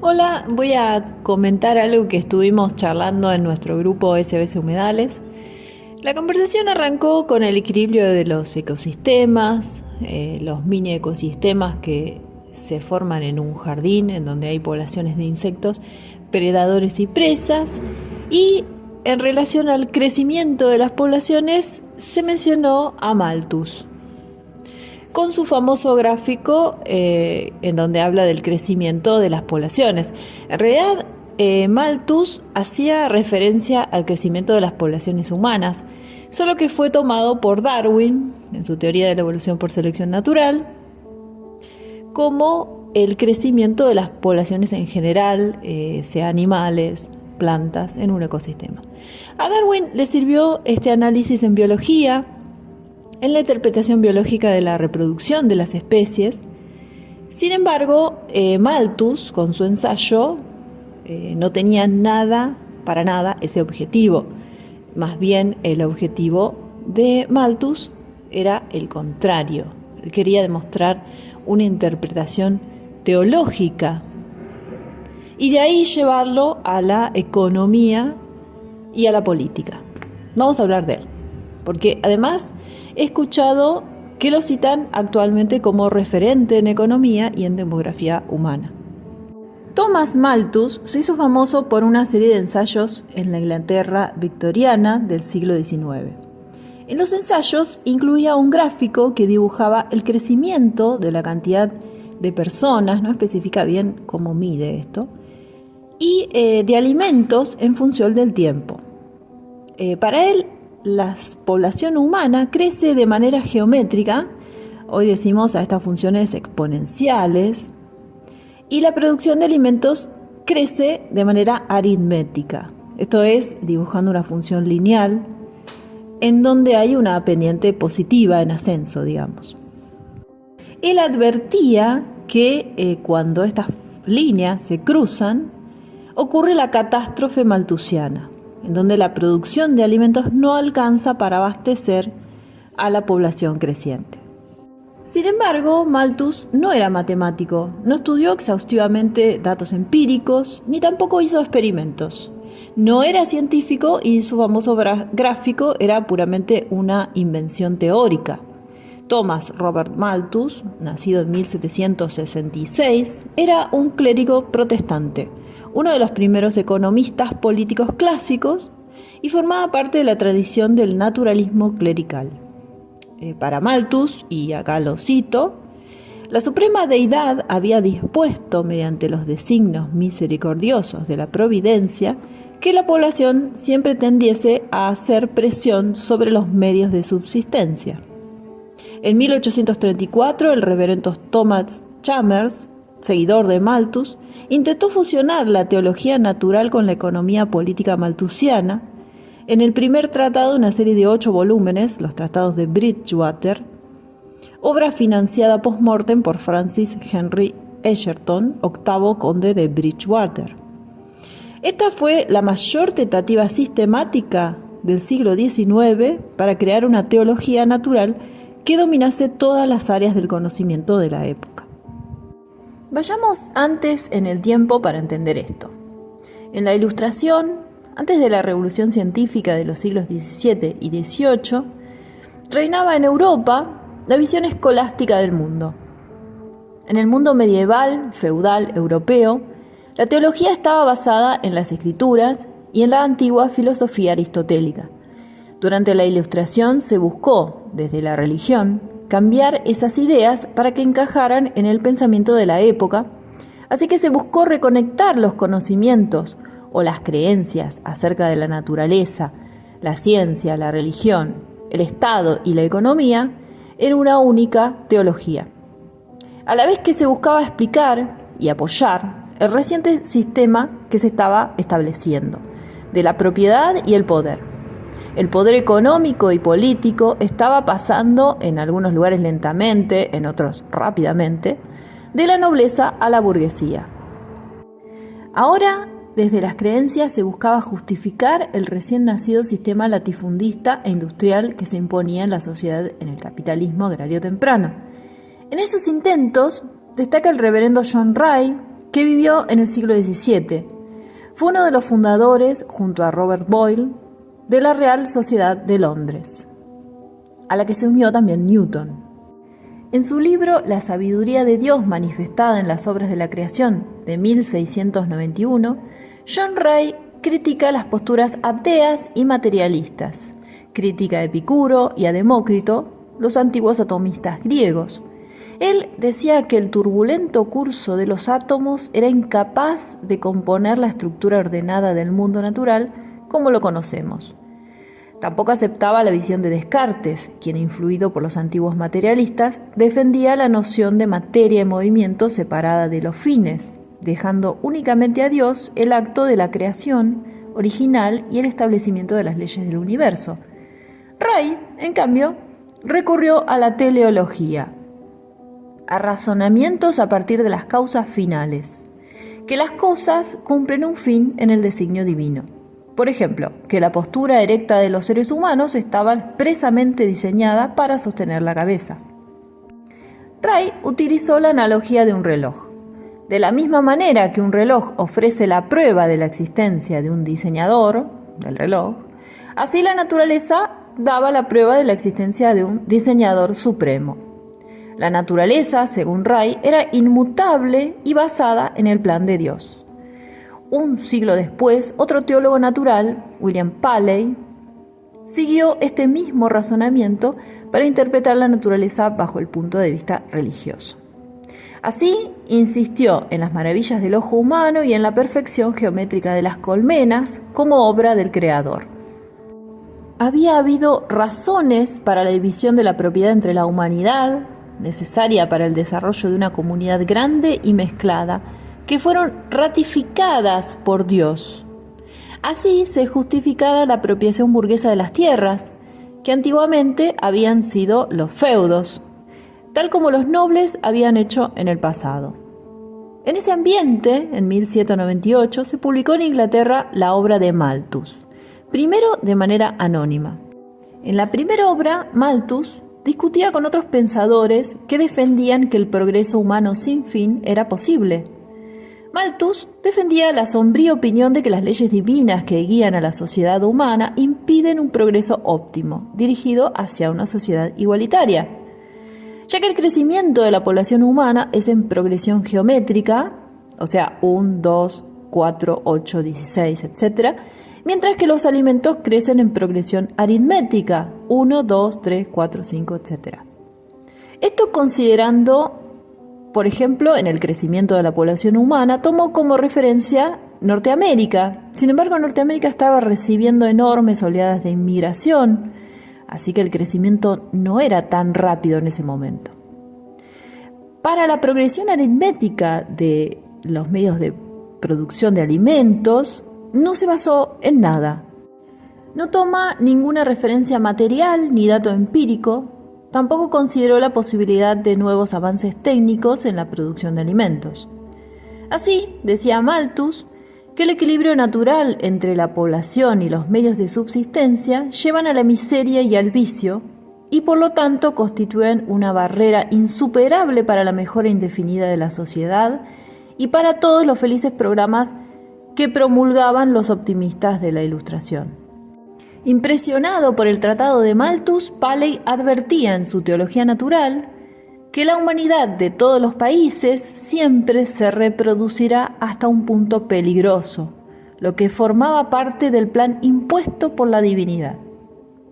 Hola, voy a comentar algo que estuvimos charlando en nuestro grupo SBS Humedales. La conversación arrancó con el equilibrio de los ecosistemas, los mini ecosistemas que se forman en un jardín en donde hay poblaciones de insectos, predadores y presas, y en relación al crecimiento de las poblaciones se mencionó a Malthus, con su famoso gráfico en donde habla del crecimiento de las poblaciones. En realidad, Malthus hacía referencia al crecimiento de las poblaciones humanas, solo que fue tomado por Darwin, en su teoría de la evolución por selección natural, como el crecimiento de las poblaciones en general, sea animales, plantas, en un ecosistema. A Darwin le sirvió este análisis en biología, en la interpretación biológica de la reproducción de las especies. Sin embargo, Malthus, con su ensayo, no tenía para nada ese objetivo. Más bien, el objetivo de Malthus era el contrario. Él quería demostrar una interpretación teológica y de ahí llevarlo a la economía y a la política. Vamos a hablar de él, porque además he escuchado que lo citan actualmente como referente en economía y en demografía humana. Thomas Malthus se hizo famoso por una serie de ensayos en la Inglaterra victoriana del siglo XIX. En los ensayos incluía un gráfico que dibujaba el crecimiento de la cantidad de personas, no especifica bien cómo mide esto, y de alimentos en función del tiempo. Para él, la población humana crece de manera geométrica, hoy decimos a estas funciones exponenciales, y la producción de alimentos crece de manera aritmética, esto es, dibujando una función lineal en donde hay una pendiente positiva en ascenso, digamos. Él advertía que cuando estas líneas se cruzan, ocurre la catástrofe malthusiana, en donde la producción de alimentos no alcanza para abastecer a la población creciente. Sin embargo, Malthus no era matemático, no estudió exhaustivamente datos empíricos, ni tampoco hizo experimentos. No era científico y su famoso gráfico era puramente una invención teórica. Thomas Robert Malthus, nacido en 1766, era un clérigo protestante, uno de los primeros economistas políticos clásicos, y formaba parte de la tradición del naturalismo clerical. Para Malthus, y acá lo cito, la suprema deidad había dispuesto mediante los designios misericordiosos de la providencia que la población siempre tendiese a hacer presión sobre los medios de subsistencia. En 1834, el reverendo Thomas Chalmers, seguidor de Malthus, intentó fusionar la teología natural con la economía política malthusiana en el primer tratado de una serie de 8 volúmenes, los tratados de Bridgewater, obra financiada post-mortem por Francis Henry Egerton, octavo conde de Bridgewater. Esta fue la mayor tentativa sistemática del siglo XIX para crear una teología natural que dominase todas las áreas del conocimiento de la época. Vayamos antes en el tiempo para entender esto. En la Ilustración, antes de la revolución científica de los siglos XVII y XVIII, reinaba en Europa la visión escolástica del mundo. En el mundo medieval, feudal, europeo, la teología estaba basada en las escrituras y en la antigua filosofía aristotélica. Durante la Ilustración se buscó, desde la religión, cambiar esas ideas para que encajaran en el pensamiento de la época, así que se buscó reconectar los conocimientos o las creencias acerca de la naturaleza, la ciencia, la religión, el Estado y la economía en una única teología, a la vez que se buscaba explicar y apoyar el reciente sistema que se estaba estableciendo, de la propiedad y el poder. El poder económico y político estaba pasando, en algunos lugares lentamente, en otros rápidamente, de la nobleza a la burguesía. Ahora, desde las creencias se buscaba justificar el recién nacido sistema latifundista e industrial que se imponía en la sociedad en el capitalismo agrario temprano. En esos intentos destaca el reverendo John Ray, que vivió en el siglo XVII. Fue uno de los fundadores, junto a Robert Boyle, de la Real Sociedad de Londres, a la que se unió también Newton. En su libro La sabiduría de Dios manifestada en las obras de la creación, de 1691, John Ray critica las posturas ateas y materialistas, critica a Epicuro y a Demócrito, los antiguos atomistas griegos. Él decía que el turbulento curso de los átomos era incapaz de componer la estructura ordenada del mundo natural como lo conocemos. Tampoco aceptaba la visión de Descartes, quien, influido por los antiguos materialistas, defendía la noción de materia en movimiento separada de los fines, dejando únicamente a Dios el acto de la creación original y el establecimiento de las leyes del universo. Ray, en cambio, recurrió a la teleología, a razonamientos a partir de las causas finales, que las cosas cumplen un fin en el designio divino. Por ejemplo, que la postura erecta de los seres humanos estaba expresamente diseñada para sostener la cabeza. Ray utilizó la analogía de un reloj. De la misma manera que un reloj ofrece la prueba de la existencia de un diseñador del reloj, así la naturaleza daba la prueba de la existencia de un diseñador supremo. La naturaleza, según Ray, era inmutable y basada en el plan de Dios. Un siglo después, otro teólogo natural, William Paley, siguió este mismo razonamiento para interpretar la naturaleza bajo el punto de vista religioso. Así, insistió en las maravillas del ojo humano y en la perfección geométrica de las colmenas como obra del Creador. Había habido razones para la división de la propiedad entre la humanidad, necesaria para el desarrollo de una comunidad grande y mezclada, que fueron ratificadas por Dios. Así se justificaba la apropiación burguesa de las tierras, que antiguamente habían sido los feudos, tal como los nobles habían hecho en el pasado. En ese ambiente, en 1798, se publicó en Inglaterra la obra de Malthus, primero de manera anónima. En la primera obra, Malthus discutía con otros pensadores que defendían que el progreso humano sin fin era posible. Malthus defendía la sombría opinión de que las leyes divinas que guían a la sociedad humana impiden un progreso óptimo, dirigido hacia una sociedad igualitaria, ya que el crecimiento de la población humana es en progresión geométrica, o sea, 1, 2, 4, 8, 16, etc., mientras que los alimentos crecen en progresión aritmética, 1, 2, 3, 4, 5, etc. Esto considerando, por ejemplo, en el crecimiento de la población humana, tomó como referencia Norteamérica. Sin embargo, Norteamérica estaba recibiendo enormes oleadas de inmigración, así que el crecimiento no era tan rápido en ese momento. Para la progresión aritmética de los medios de producción de alimentos, no se basó en nada. No toma ninguna referencia material ni dato empírico. Tampoco consideró la posibilidad de nuevos avances técnicos en la producción de alimentos. Así, decía Malthus, que el equilibrio natural entre la población y los medios de subsistencia llevan a la miseria y al vicio, y por lo tanto constituyen una barrera insuperable para la mejora indefinida de la sociedad y para todos los felices programas que promulgaban los optimistas de la Ilustración. Impresionado por el tratado de Malthus, Paley advertía en su teología natural que la humanidad de todos los países siempre se reproducirá hasta un punto peligroso, lo que formaba parte del plan impuesto por la divinidad.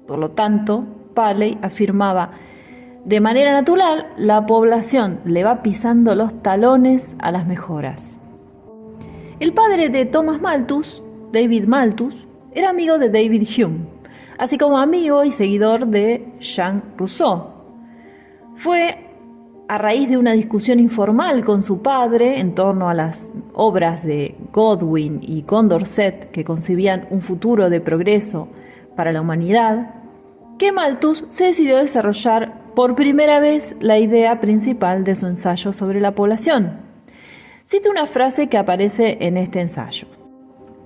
Por lo tanto, Paley afirmaba, de manera natural, la población le va pisando los talones a las mejoras. El padre de Thomas Malthus, David Malthus, era amigo de David Hume, así como amigo y seguidor de Jean Rousseau. Fue a raíz de una discusión informal con su padre en torno a las obras de Godwin y Condorcet que concebían un futuro de progreso para la humanidad, que Malthus se decidió a desarrollar por primera vez la idea principal de su ensayo sobre la población. Cito una frase que aparece en este ensayo.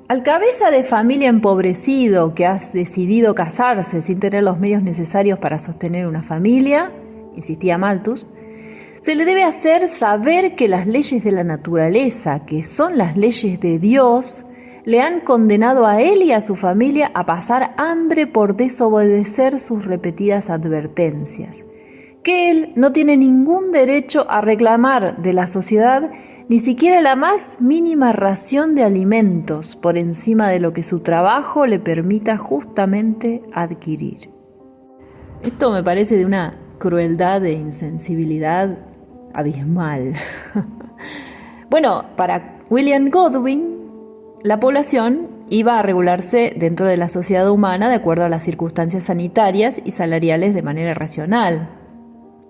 Al cabeza de familia empobrecido que has decidido casarse sin tener los medios necesarios para sostener una familia, insistía Malthus, Se le debe hacer saber que las leyes de la naturaleza, que son las leyes de Dios, le han condenado a él y a su familia a pasar hambre por desobedecer sus repetidas advertencias, que él no tiene ningún derecho a reclamar de la sociedad ni siquiera la más mínima ración de alimentos por encima de lo que su trabajo le permita justamente adquirir. Esto me parece de una crueldad e insensibilidad abismal. Bueno, para William Godwin, la población iba a regularse dentro de la sociedad humana de acuerdo a las circunstancias sanitarias y salariales de manera racional.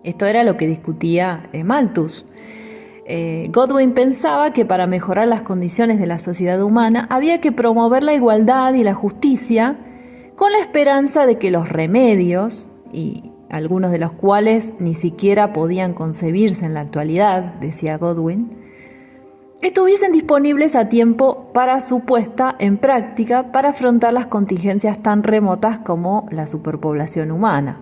Esto era lo que discutía Malthus. Godwin pensaba que para mejorar las condiciones de la sociedad humana había que promover la igualdad y la justicia con la esperanza de que los remedios, y algunos de los cuales ni siquiera podían concebirse en la actualidad, decía Godwin, estuviesen disponibles a tiempo para su puesta en práctica para afrontar las contingencias tan remotas como la superpoblación humana.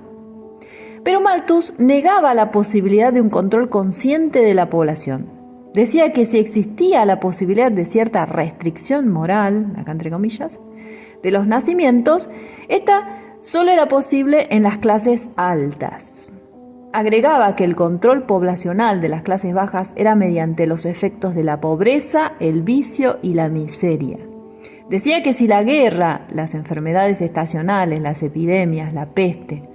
Pero Malthus negaba la posibilidad de un control consciente de la población. Decía que si existía la posibilidad de cierta restricción moral, acá entre comillas, de los nacimientos, esta solo era posible en las clases altas. Agregaba que el control poblacional de las clases bajas era mediante los efectos de la pobreza, el vicio y la miseria. Decía que si la guerra, las enfermedades estacionales, las epidemias, la peste,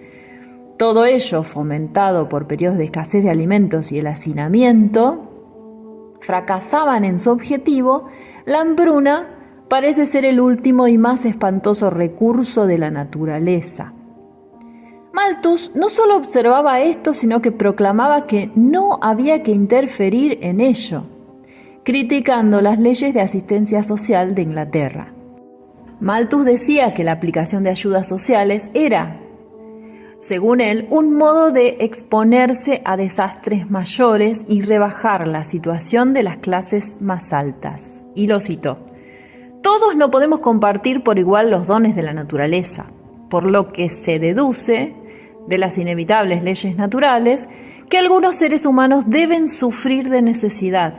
todo ello fomentado por periodos de escasez de alimentos y el hacinamiento, fracasaban en su objetivo, la hambruna parece ser el último y más espantoso recurso de la naturaleza. Malthus no solo observaba esto, sino que proclamaba que no había que interferir en ello, criticando las leyes de asistencia social de Inglaterra. Malthus decía que la aplicación de ayudas sociales era, según él, un modo de exponerse a desastres mayores y rebajar la situación de las clases más altas. Y lo citó: todos no podemos compartir por igual los dones de la naturaleza, por lo que se deduce de las inevitables leyes naturales que algunos seres humanos deben sufrir de necesidad.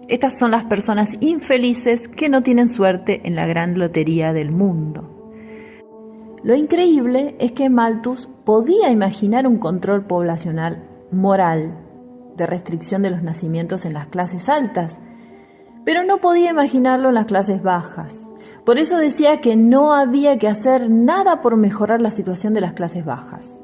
Estas son las personas infelices que no tienen suerte en la gran lotería del mundo. Lo increíble es que Malthus podía imaginar un control poblacional moral de restricción de los nacimientos en las clases altas, pero no podía imaginarlo en las clases bajas. Por eso decía que no había que hacer nada por mejorar la situación de las clases bajas.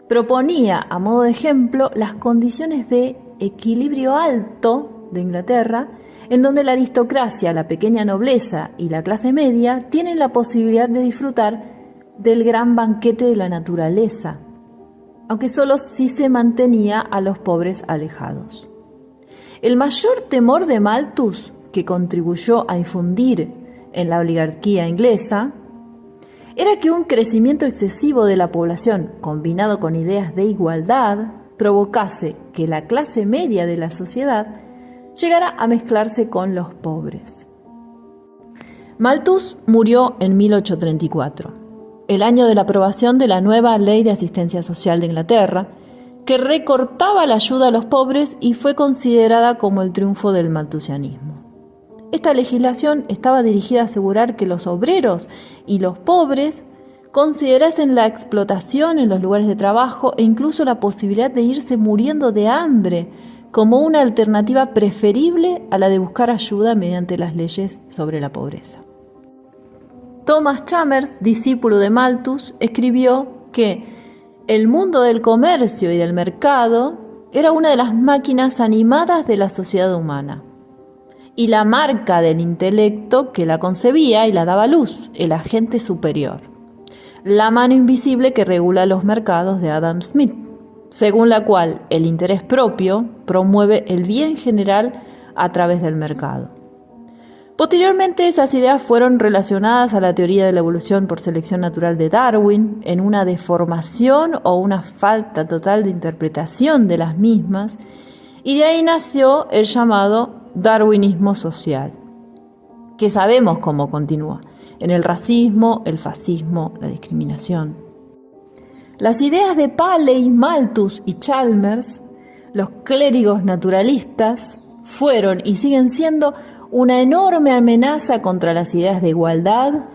Proponía, a modo de ejemplo, las condiciones de equilibrio alto de Inglaterra, en donde la aristocracia, la pequeña nobleza y la clase media tienen la posibilidad de disfrutar del gran banquete de la naturaleza, aunque solo si se mantenía a los pobres alejados. El mayor temor de Malthus, que contribuyó a infundir en la oligarquía inglesa, era que un crecimiento excesivo de la población, combinado con ideas de igualdad, provocase que la clase media de la sociedad llegara a mezclarse con los pobres. Malthus murió en 1834. El año de la aprobación de la nueva Ley de Asistencia Social de Inglaterra, que recortaba la ayuda a los pobres y fue considerada como el triunfo del malthusianismo. Esta legislación estaba dirigida a asegurar que los obreros y los pobres considerasen la explotación en los lugares de trabajo e incluso la posibilidad de irse muriendo de hambre como una alternativa preferible a la de buscar ayuda mediante las leyes sobre la pobreza. Thomas Chalmers, discípulo de Malthus, escribió que el mundo del comercio y del mercado era una de las máquinas animadas de la sociedad humana y la marca del intelecto que la concebía y la daba a luz, el agente superior, la mano invisible que regula los mercados de Adam Smith, según la cual el interés propio promueve el bien general a través del mercado. Posteriormente, esas ideas fueron relacionadas a la teoría de la evolución por selección natural de Darwin, en una deformación o una falta total de interpretación de las mismas, y de ahí nació el llamado darwinismo social, que sabemos cómo continúa, en el racismo, el fascismo, la discriminación. Las ideas de Paley, Malthus y Chalmers Los clérigos naturalistas fueron y siguen siendo una enorme amenaza contra las ideas de igualdad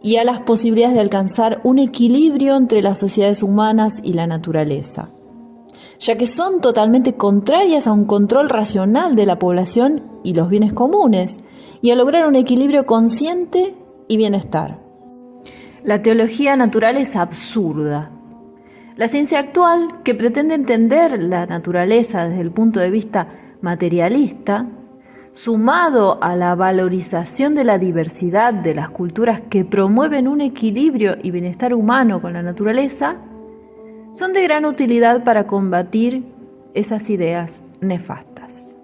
y a las posibilidades de alcanzar un equilibrio entre las sociedades humanas y la naturaleza, ya que son totalmente contrarias a un control racional de la población y los bienes comunes, y a lograr un equilibrio consciente y bienestar. La teología natural es absurda. La ciencia actual, que pretende entender la naturaleza desde el punto de vista materialista, sumado a la valorización de la diversidad de las culturas que promueven un equilibrio y bienestar humano con la naturaleza, son de gran utilidad para combatir esas ideas nefastas.